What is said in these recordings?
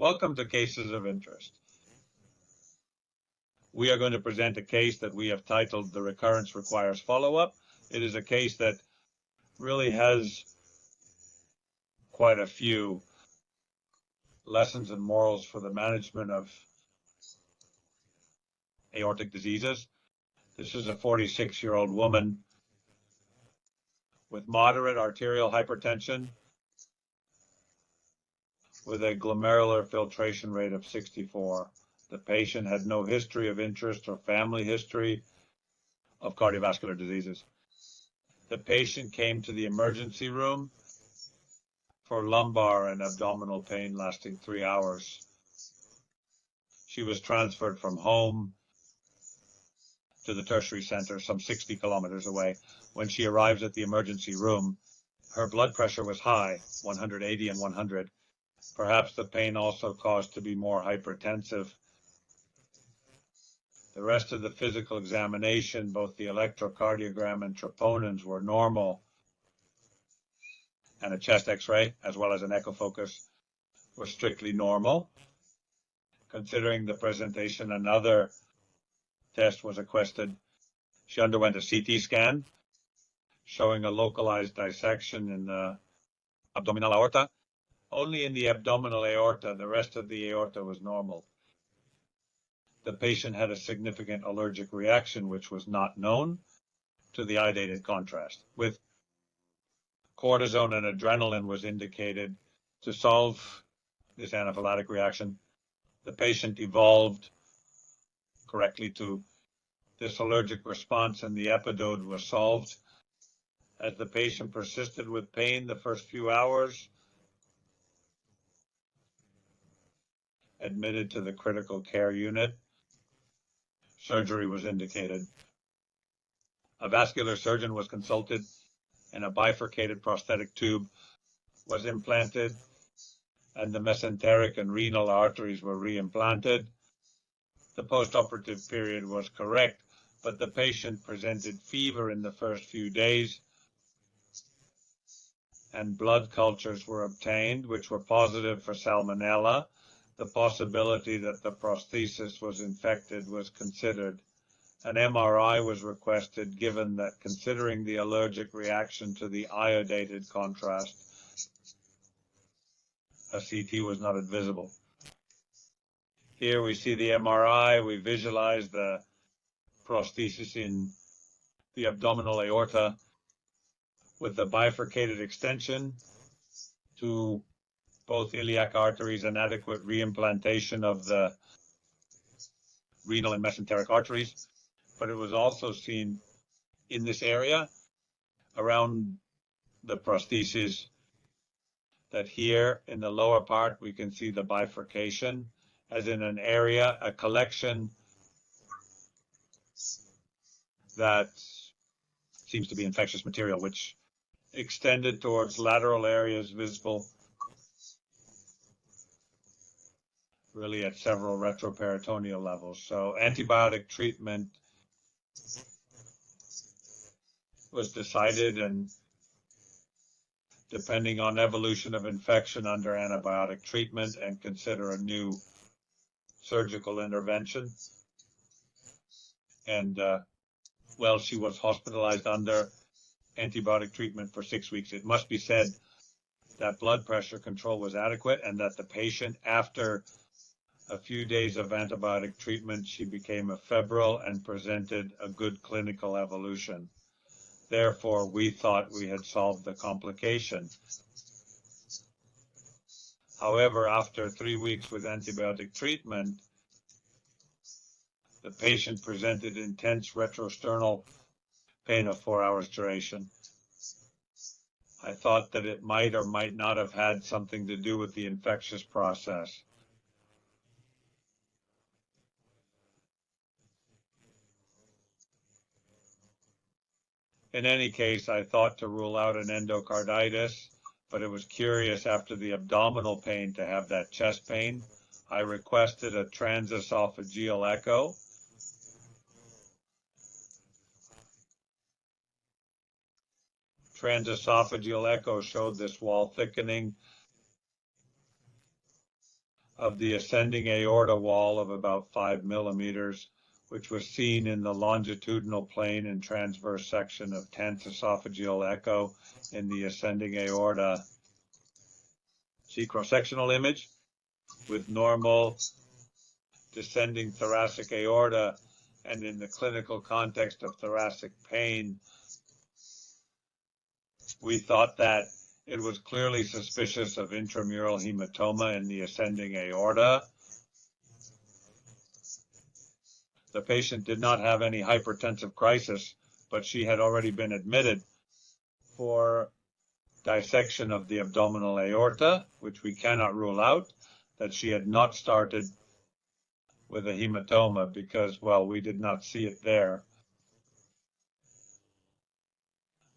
Welcome to Cases of Interest. We are going to present a case that we have titled The Recurrence Requires Follow-Up. It is a case that really has quite a few lessons and morals for the management of aortic diseases. This is a 46-year-old woman with moderate arterial hypertension with a glomerular filtration rate of 64. The patient had no history of interest or family history of cardiovascular diseases. The patient came to the emergency room for lumbar and abdominal pain lasting 3 hours. She was transferred from home to the tertiary center some 60 kilometers away. When she arrives at the emergency room, her blood pressure was high, 180 and 100. Perhaps the pain also caused to be more hypertensive. The rest of the physical examination, both the electrocardiogram and troponins, were normal, and a chest x-ray as well as an echo focus were strictly normal. Considering the presentation, another test was requested. She underwent a CT scan showing a localized dissection in the abdominal aorta. Only in the abdominal aorta, the rest of the aorta was normal. The patient had a significant allergic reaction, which was not known, to the iodated contrast. With cortisone and adrenaline was indicated to solve this anaphylactic reaction. The patient evolved correctly to this allergic response, and the episode was solved. As the patient persisted with pain the first few hours, admitted to the critical care unit, surgery was indicated. A vascular surgeon was consulted, and a bifurcated prosthetic tube was implanted, and the mesenteric and renal arteries were reimplanted. The postoperative period was correct, but the patient presented fever in the first few days, and blood cultures were obtained, which were positive for salmonella. The possibility that the prosthesis was infected was considered. An MRI was requested, given that considering the allergic reaction to the iodated contrast, a CT was not visible. Here we see the MRI. We visualize the prosthesis in the abdominal aorta with the bifurcated extension to both iliac arteries and adequate reimplantation of the renal and mesenteric arteries. But it was also seen in this area around the prosthesis that here in the lower part we can see the bifurcation, as in an area, a collection that seems to be infectious material, which extended towards lateral areas visible really at several retroperitoneal levels. So antibiotic treatment was decided, and depending on evolution of infection, under antibiotic treatment and consider a new surgical intervention. And well, she was hospitalized under antibiotic treatment for 6 weeks. It must be said that blood pressure control was adequate, and that the patient, after a few days of antibiotic treatment, she became febrile and presented a good clinical evolution. Therefore, we thought we had solved the complication. However, after 3 weeks with antibiotic treatment, the patient presented intense retrosternal pain of 4 hours duration. I thought that it might or might not have had something to do with the infectious process. In any case, I thought to rule out an endocarditis, but it was curious after the abdominal pain to have that chest pain. I requested a transesophageal echo. Transesophageal echo showed this wall thickening of the ascending aorta wall of about 5 millimeters, which was seen in the longitudinal plane and transverse section of transesophageal echo in the ascending aorta. See cross-sectional image with normal descending thoracic aorta, and in the clinical context of thoracic pain, we thought that it was clearly suspicious of intramural hematoma in the ascending aorta. The patient did not have any hypertensive crisis, but she had already been admitted for dissection of the abdominal aorta, which we cannot rule out, that she had not started with a hematoma because, well, we did not see it there.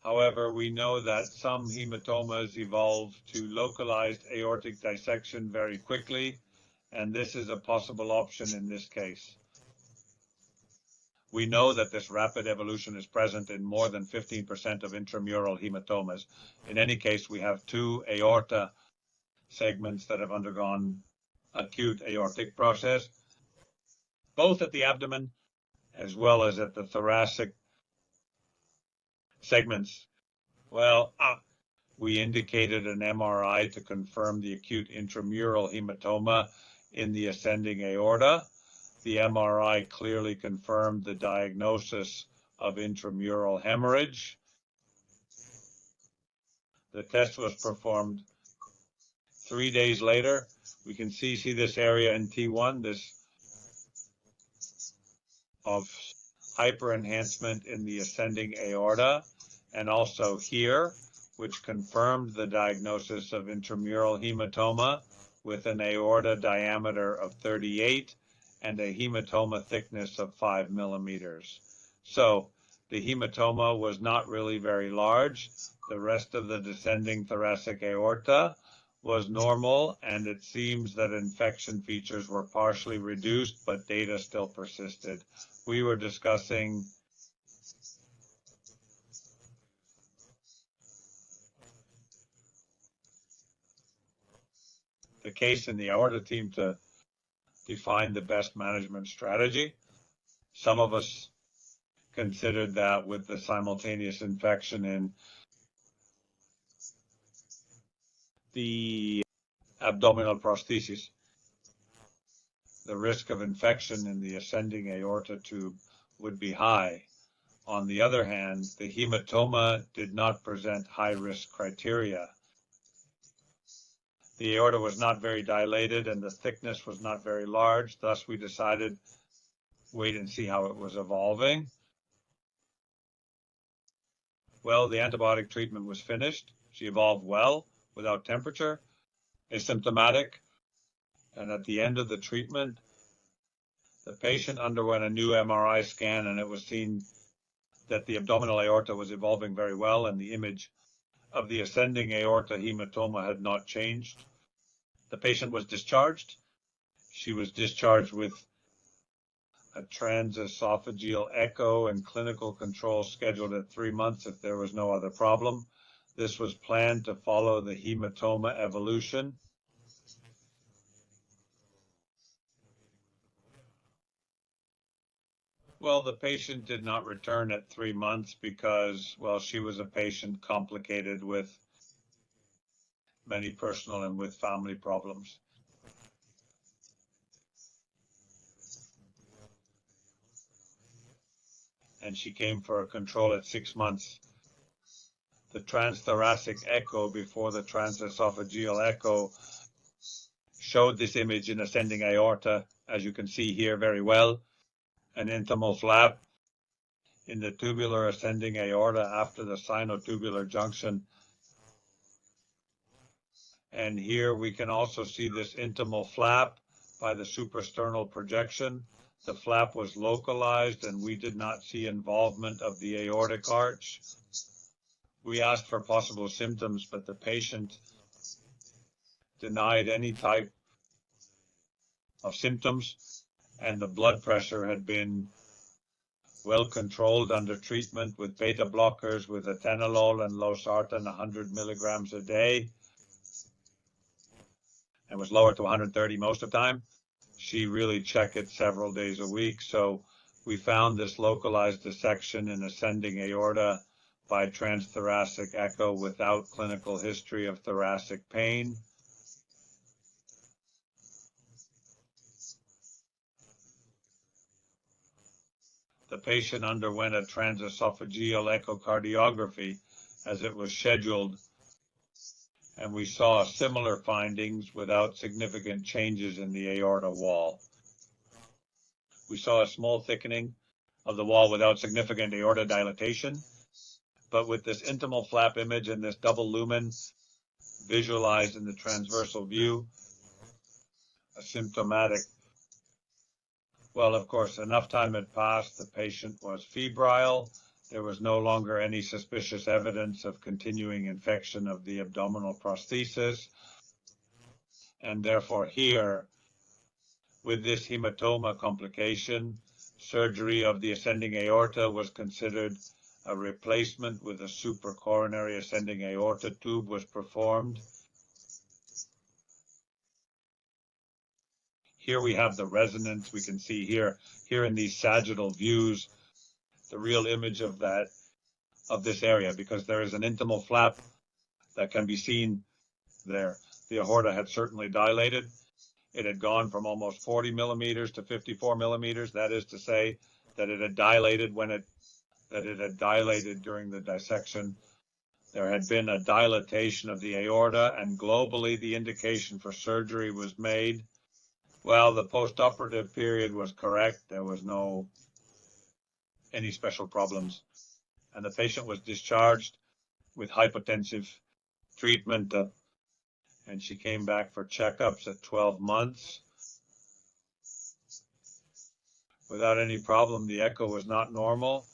However, we know that some hematomas evolve to localized aortic dissection very quickly, and this is a possible option in this case. We know that this rapid evolution is present in more than 15% of intramural hematomas. In any case, we have two aorta segments that have undergone acute aortic process, both at the abdomen as well as at the thoracic segments. Well, we indicated an MRI to confirm the acute intramural hematoma in the ascending aorta. The MRI clearly confirmed the diagnosis of intramural hemorrhage. The test was performed 3 days later. We can see this area in T1, this of hyperenhancement in the ascending aorta, and also here, which confirmed the diagnosis of intramural hematoma with an aorta diameter of 38 and a hematoma thickness of 5 millimeters. So the hematoma was not really very large. The rest of the descending thoracic aorta was normal, and it seems that infection features were partially reduced, but data still persisted. We were discussing the case in the aorta team to define the best management strategy. Some of us considered that with the simultaneous infection in the abdominal prosthesis, the risk of infection in the ascending aorta tube would be high. On the other hand, the hematoma did not present high-risk criteria. The aorta was not very dilated and the thickness was not very large. Thus, we decided wait and see how it was evolving. Well, the antibiotic treatment was finished. She evolved well, without temperature, asymptomatic. And at the end of the treatment, the patient underwent a new MRI scan, and it was seen that the abdominal aorta was evolving very well, and the image of the ascending aorta hematoma had not changed. The patient was discharged. She was discharged with a transesophageal echo and clinical control scheduled at 3 months if there was no other problem. This was planned to follow the hematoma evolution. Well, the patient did not return at 3 months because, well, she was a patient complicated with many personal and with family problems. And she came for a control at 6 months. The transthoracic echo before the transesophageal echo showed this image in ascending aorta, as you can see here very well. An intimal flap in the tubular ascending aorta after the sinotubular junction. And here we can also see this intimal flap by the suprasternal projection. The flap was localized and we did not see involvement of the aortic arch. We asked for possible symptoms, but the patient denied any type of symptoms, and the blood pressure had been well controlled under treatment with beta blockers with atenolol and losartan 100 milligrams a day. and was lower to 130 most of the time. She really checked it several days a week. So we found this localized dissection in ascending aorta by transthoracic echo without clinical history of thoracic pain. The patient underwent a transesophageal echocardiography as it was scheduled, and we saw similar findings without significant changes in the aorta wall. We saw a small thickening of the wall without significant aorta dilatation, but with this intimal flap image and this double lumen visualized in the transversal view, asymptomatic. Well, of course, enough time had passed. The patient was febrile. There was no longer any suspicious evidence of continuing infection of the abdominal prosthesis. And therefore here, with this hematoma complication, surgery of the ascending aorta was considered. A replacement with a supracoronary ascending aorta tube was performed. Here we have the resonance. We can see here in these sagittal views, the real image of this area, because there is an intimal flap that can be seen there. The aorta had certainly dilated. It had gone from almost 40 millimeters to 54 millimeters. That is to say that it had dilated during the dissection. There had been a dilatation of the aorta, and globally the indication for surgery was made. Well, the postoperative period was correct. There was no any special problems, and the patient was discharged with hypotensive treatment, and she came back for checkups at 12 months without any problem. The echo was not normal.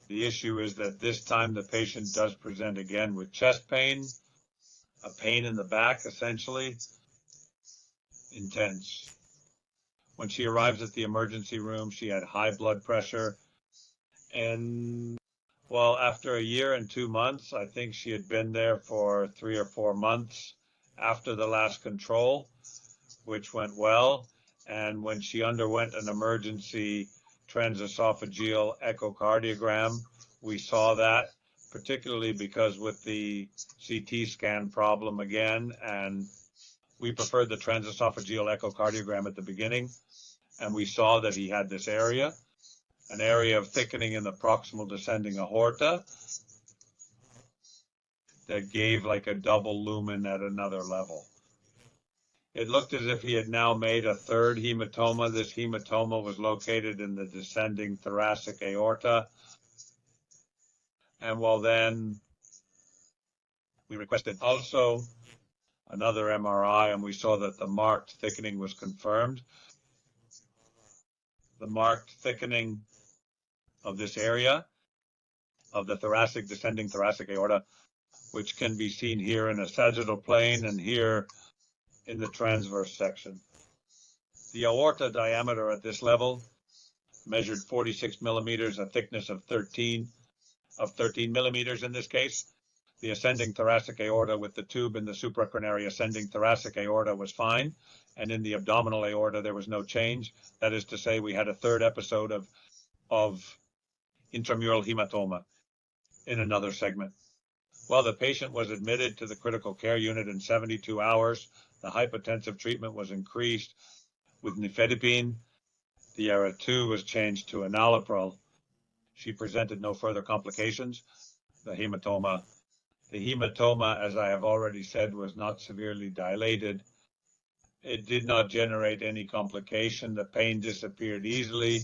The issue is that this time the patient does present again with chest pain, a pain in the back, essentially, intense. When she arrives at the emergency room, she had high blood pressure. And, well, after a year and 2 months, I think she had been there for 3 or 4 months after the last control, which went well. And when she underwent an emergency transesophageal echocardiogram, we saw that, particularly because with the CT scan problem again, and we preferred the transesophageal echocardiogram at the beginning, and we saw that he had this area, an area of thickening in the proximal descending aorta that gave like a double lumen at another level. It looked as if he had now made a third hematoma. This hematoma was located in the descending thoracic aorta. And well, then we requested also another MRI, and we saw that the marked thickening was confirmed. The marked thickening of this area of the thoracic, descending thoracic aorta, which can be seen here in a sagittal plane and here in the transverse section. The aorta diameter at this level measured 46 millimeters, a thickness of 13 millimeters in this case. The ascending thoracic aorta with the tube in the supracoronary ascending thoracic aorta was fine, and in the abdominal aorta there was no change. That is to say, we had a third episode of intramural hematoma in another segment. Well, the patient was admitted to the critical care unit in 72 hours. The hypotensive treatment was increased with nifedipine. The ARA-2 was changed to enalapril. She presented no further complications. The hematoma, as I have already said, was not severely dilated. It did not generate any complication. The pain disappeared easily.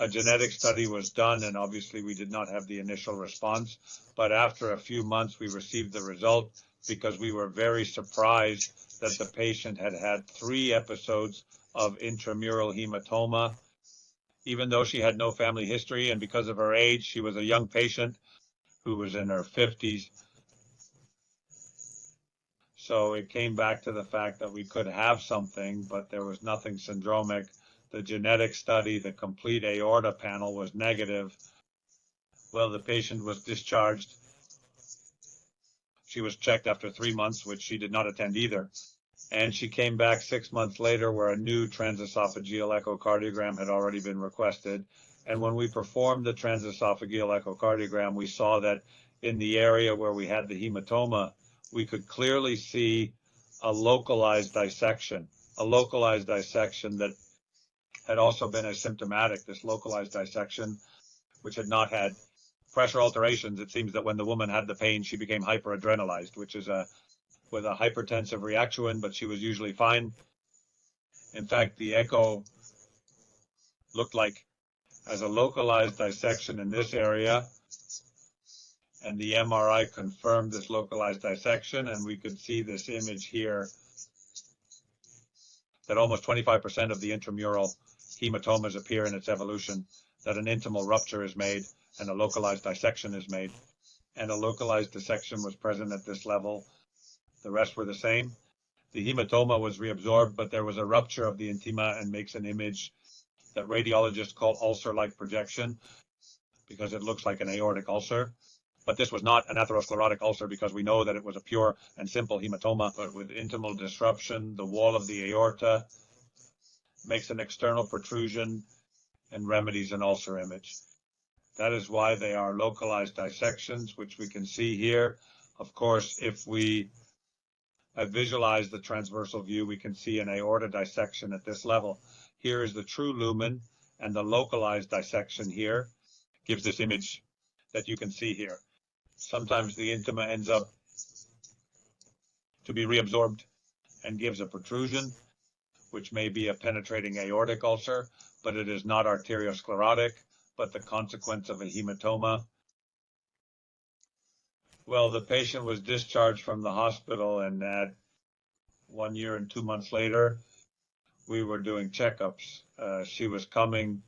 A genetic study was done, and obviously we did not have the initial response. But after a few months, we received the result because we were very surprised that the patient had had 3 episodes of intramural hematoma, even though she had no family history, and because of her age, she was a young patient who was in her 50s. So it came back to the fact that we could have something, but there was nothing syndromic. The genetic study, the complete aorta panel, was negative. Well, the patient was discharged. She was checked after 3 months, which she did not attend either. And she came back 6 months later where a new transesophageal echocardiogram had already been requested. And when we performed the transesophageal echocardiogram, we saw that in the area where we had the hematoma, we could clearly see a localized dissection that had also been asymptomatic, this localized dissection, which had not had pressure alterations. It seems that when the woman had the pain, she became hyperadrenalized, which is with a hypertensive reaction, but she was usually fine. In fact, the echo looked like as a localized dissection in this area, and the MRI confirmed this localized dissection, and we could see this image here that almost 25% of the intramural hematomas appear in its evolution, that an intimal rupture is made and a localized dissection is made, and a localized dissection was present at this level. The rest were the same. The hematoma was reabsorbed, but there was a rupture of the intima and makes an image that radiologists call ulcer-like projection because it looks like an aortic ulcer. But this was not an atherosclerotic ulcer because we know that it was a pure and simple hematoma, but with intimal disruption, the wall of the aorta makes an external protrusion and remedies an ulcer image. That is why they are localized dissections, which we can see here. Of course, if we visualize the transversal view, we can see an aorta dissection at this level. Here is the true lumen, and the localized dissection here gives this image that you can see here. Sometimes the intima ends up to be reabsorbed and gives a protrusion, which may be a penetrating aortic ulcer, but it is not arteriosclerotic, but the consequence of a hematoma. Well, the patient was discharged from the hospital, and at 1 year and 2 months later, we were doing checkups. She was coming,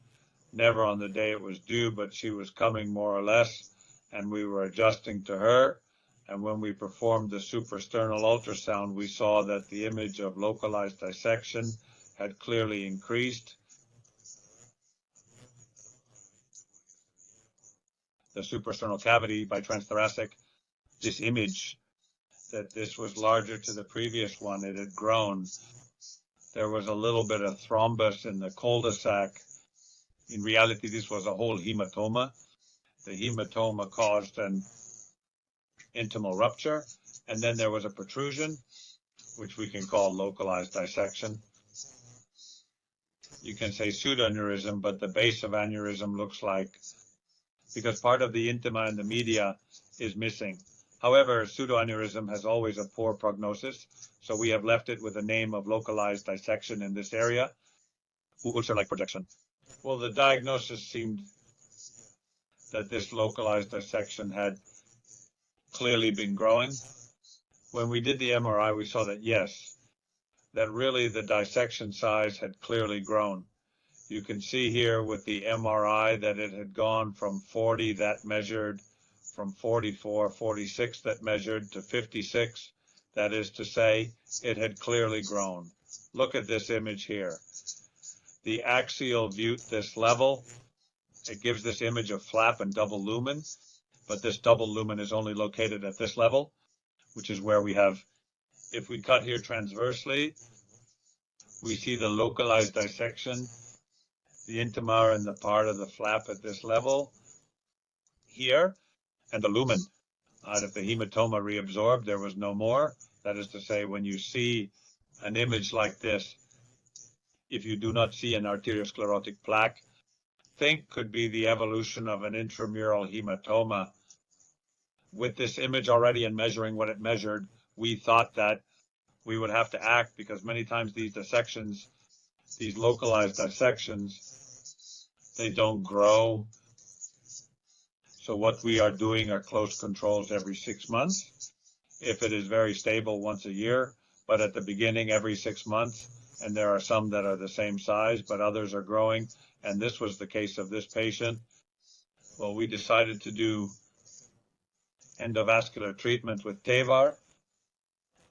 never on the day it was due, but she was coming more or less, and we were adjusting to her. And when we performed the suprasternal ultrasound, we saw that the image of localized dissection had clearly increased. The suprasternal cavity by transthoracic, this image, that this was larger to the previous one, it had grown. There was a little bit of thrombus in the cul-de-sac. In reality, this was a whole hematoma. The hematoma caused an intimal rupture, and then there was a protrusion, which we can call localized dissection. You can say pseudoaneurysm, but the base of aneurysm looks like, because part of the intima and the media is missing. However, pseudoaneurysm has always a poor prognosis, so we have left it with the name of localized dissection in this area, ulcer-like projection. Well, the diagnosis seemed that this localized dissection had clearly been growing. When we did the MRI, we saw that yes, that really the dissection size had clearly grown. You can see here with the MRI that it had gone from 40 that measured, from 44, 46 that measured to 56. That is to say, it had clearly grown. Look at this image here. The axial view, this level, it gives this image of flap and double lumen, but this double lumen is only located at this level, which is where we have, if we cut here transversely, we see the localized dissection, the intima and the part of the flap at this level here, and the lumen. If the hematoma reabsorbed, there was no more. That is to say, when you see an image like this, if you do not see an arteriosclerotic plaque, think could be the evolution of an intramural hematoma. With this image already and measuring what it measured, we thought that we would have to act because many times these dissections, these localized dissections, they don't grow. So what we are doing are close controls every 6 months. If it is very stable, once a year, but at the beginning, every 6 months. And there are some that are the same size, but others are growing. And this was the case of this patient. Well, we decided to do endovascular treatment with TEVAR,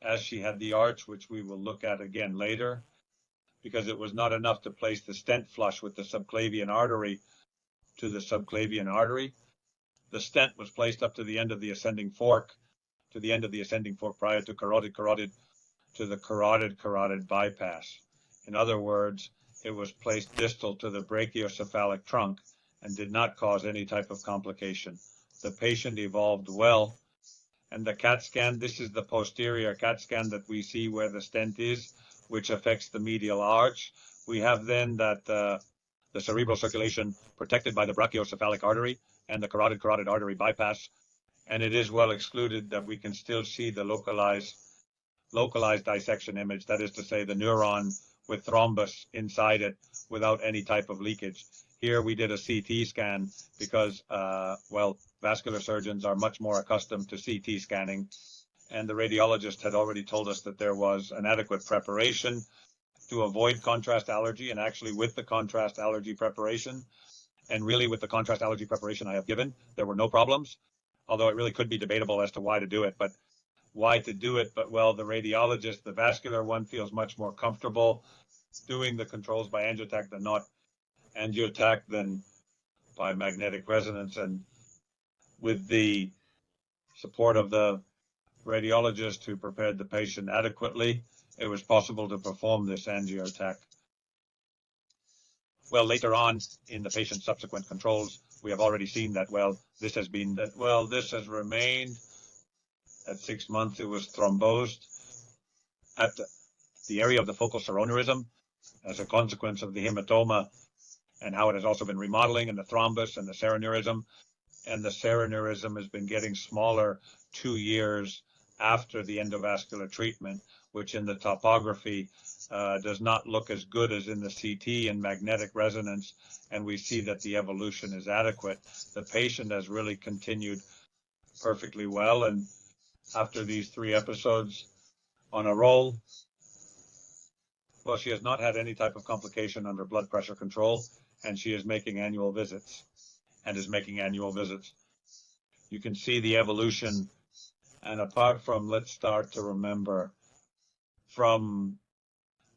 as she had the arch, which we will look at again later, because it was not enough to place the stent flush with the subclavian artery to the subclavian artery. The stent was placed up to the end of the ascending fork to the end of the ascending fork prior to carotid to the carotid bypass. In other words, it was placed distal to the brachiocephalic trunk and did not cause any type of complication. The patient evolved well, and the CAT scan, this is the posterior CAT scan that we see where the stent is, which affects the medial arch. We have then that the cerebral circulation protected by the brachiocephalic artery and the carotid artery bypass, and it is well excluded that we can still see the localized dissection image, that is to say the neuron with thrombus inside it without any type of leakage. Here we did a CT scan because, vascular surgeons are much more accustomed to CT scanning, and the radiologist had already told us that there was an adequate preparation to avoid contrast allergy, and actually with the contrast allergy preparation, and really with the contrast allergy preparation I have given, there were no problems, although it really could be debatable as to why to do it, but the radiologist, the vascular one, feels much more comfortable doing the controls by angiotac than not angiotac than by magnetic resonance. And with the support of the radiologist who prepared the patient adequately, it was possible to perform this angiotac. Well, later on in the patient's subsequent controls, we have already seen that, this has remained. At 6 months, it was thrombosed at the area of the focal seronerism as a consequence of the hematoma, and how it has also been remodeling, and the thrombus and the seronerism. And the seronerism has been getting smaller 2 years after the endovascular treatment, which in the topography does not look as good as in the CT and magnetic resonance, and we see that the evolution is adequate. The patient has really continued perfectly well, and after these 3 episodes on a roll, she has not had any type of complication under blood pressure control, and she is making annual visits. You can see the evolution, and apart from, let's start to remember, from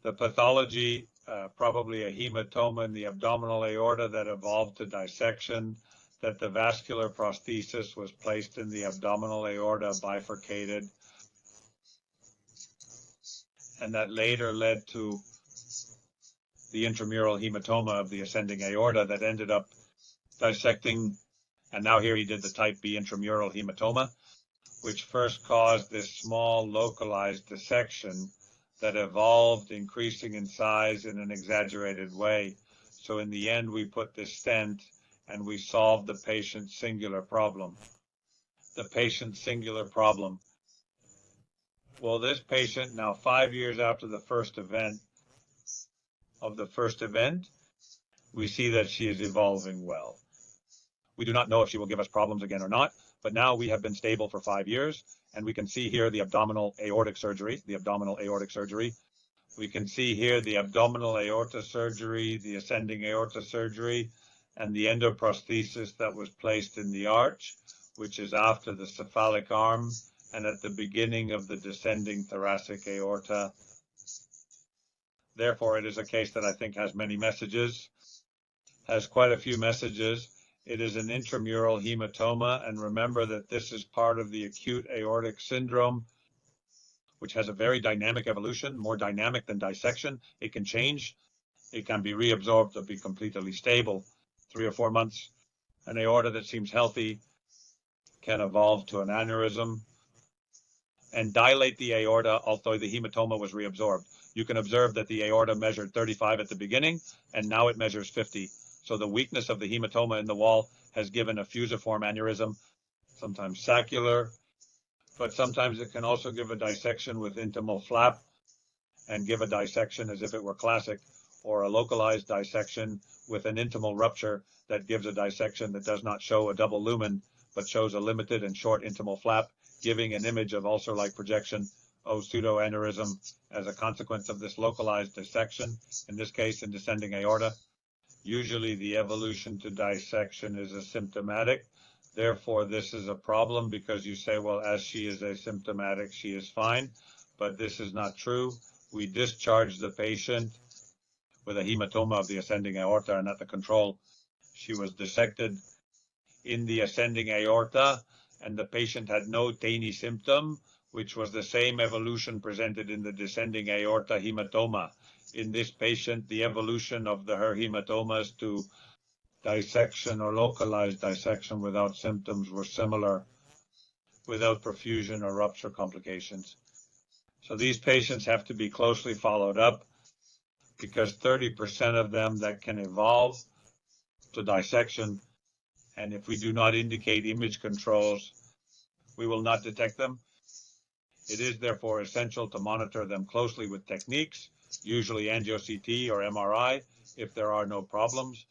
the pathology, probably a hematoma in the abdominal aorta that evolved to dissection, that the vascular prosthesis was placed in the abdominal aorta, bifurcated, and that later led to the intramural hematoma of the ascending aorta that ended up dissecting, and now here he did the type B intramural hematoma, which first caused this small localized dissection that evolved, increasing in size in an exaggerated way. So in the end, we put this stent and we solved the patient's singular problem. Well, this patient, now 5 years after the first event, we see that she is evolving well. We do not know if she will give us problems again or not, but now we have been stable for 5 years, and we can see here the abdominal aortic surgery. We can see here the abdominal aorta surgery, the ascending aorta surgery, and the endoprosthesis that was placed in the arch, which is after the cephalic arm and at the beginning of the descending thoracic aorta. Therefore, it is a case that I think has many messages, has quite a few messages. It is an intramural hematoma, and remember that this is part of the acute aortic syndrome, which has a very dynamic evolution, more dynamic than dissection. It can change. It can be reabsorbed or be completely stable. 3 or 4 months, an aorta that seems healthy can evolve to an aneurysm and dilate the aorta, although the hematoma was reabsorbed. You can observe that the aorta measured 35 at the beginning, and now it measures 50. So the weakness of the hematoma in the wall has given a fusiform aneurysm, sometimes saccular, but sometimes it can also give a dissection with intimal flap and give a dissection as if it were classic, or a localized dissection with an intimal rupture that gives a dissection that does not show a double lumen, but shows a limited and short intimal flap, giving an image of ulcer-like projection of pseudoaneurysm as a consequence of this localized dissection, in this case in descending aorta. Usually the evolution to dissection is asymptomatic. Therefore, this is a problem because you say, well, as she is asymptomatic, she is fine. But this is not true. We discharged the patient with a hematoma of the ascending aorta, and at the control, she was dissected in the ascending aorta, and the patient had no TANI symptom, which was the same evolution presented in the descending aorta hematoma. In this patient, the evolution of her hematomas to dissection or localized dissection without symptoms were similar, without perfusion or rupture complications. So these patients have to be closely followed up, because 30% of them that can evolve to dissection, and if we do not indicate image controls, we will not detect them. It is therefore essential to monitor them closely with techniques, usually angio-CT or MRI, if there are no problems.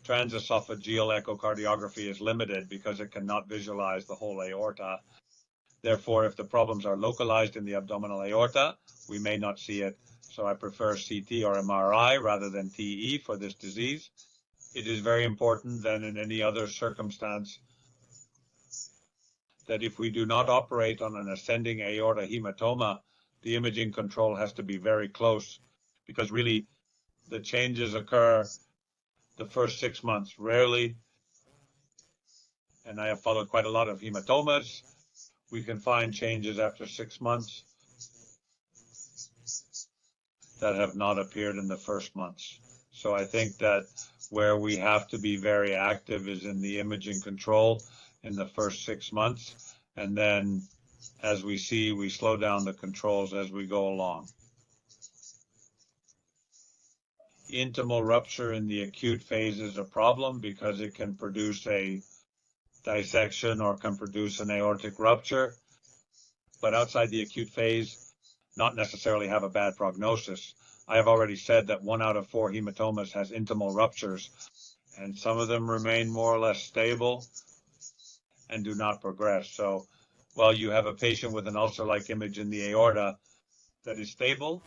Transesophageal echocardiography is limited because it cannot visualize the whole aorta. Therefore, if the problems are localized in the abdominal aorta, we may not see it. So I prefer CT or MRI rather than TE for this disease. It is very important than in any other circumstance that if we do not operate on an ascending aorta hematoma, the imaging control has to be very close, because really the changes occur the first 6 months. Rarely, and I have followed quite a lot of hematomas, we can find changes after 6 months that have not appeared in the first months. So I think that where we have to be very active is in the imaging control in the first 6 months. And then, as we see, we slow down the controls as we go along. Intimal rupture in the acute phase is a problem because it can produce a dissection or can produce an aortic rupture. But outside the acute phase, not necessarily have a bad prognosis. I have already said that 1 out of 4 hematomas has intimal ruptures, and some of them remain more or less stable and do not progress. So while you have a patient with an ulcer-like image in the aorta that is stable,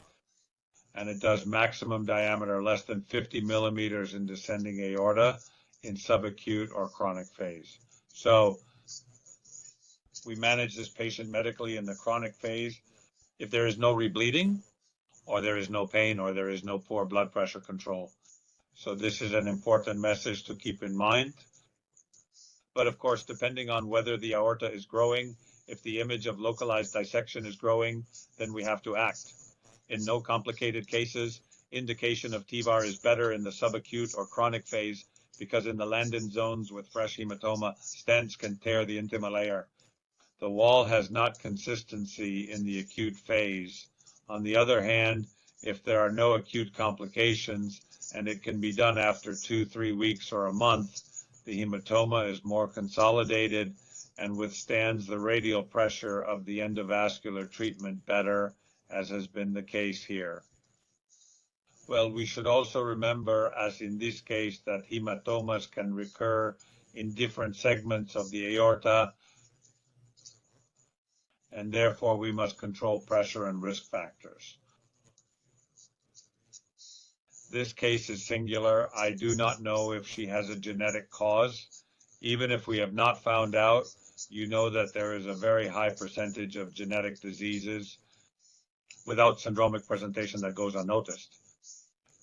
and it does maximum diameter less than 50 millimeters in descending aorta in subacute or chronic phase. So we manage this patient medically in the chronic phase. If there is no rebleeding, or there is no pain, or there is no poor blood pressure control. So this is an important message to keep in mind. But of course, depending on whether the aorta is growing, if the image of localized dissection is growing, then we have to act. In no complicated cases, indication of TEVAR is better in the subacute or chronic phase, because in the Landin zones with fresh hematoma, stents can tear the intima layer. The wall has not consistency in the acute phase. On the other hand, if there are no acute complications and it can be done after 2-3 weeks or a month, the hematoma is more consolidated and withstands the radial pressure of the endovascular treatment better, as has been the case here. Well, we should also remember, as in this case, that hematomas can recur in different segments of the aorta, and therefore we must control pressure and risk factors. This case is singular. I do not know if she has a genetic cause. Even if we have not found out, you know that there is a very high percentage of genetic diseases without syndromic presentation that goes unnoticed.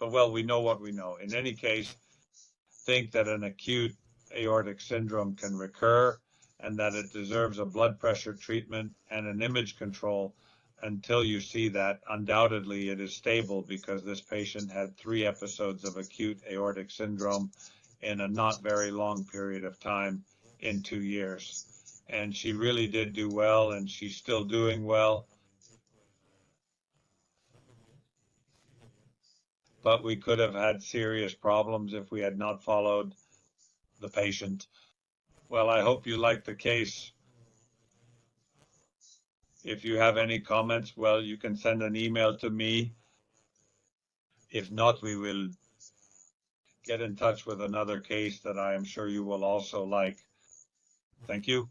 But well, we know what we know. In any case, think that an acute aortic syndrome can recur and that it deserves a blood pressure treatment and an image control until you see that. Undoubtedly, it is stable because this patient had 3 episodes of acute aortic syndrome in a not very long period of time, in 2 years. And she really did do well, and she's still doing well. But we could have had serious problems if we had not followed the patient. Well, I hope you liked the case. If you have any comments, well, you can send an email to me. If not, we will get in touch with another case that I am sure you will also like. Thank you.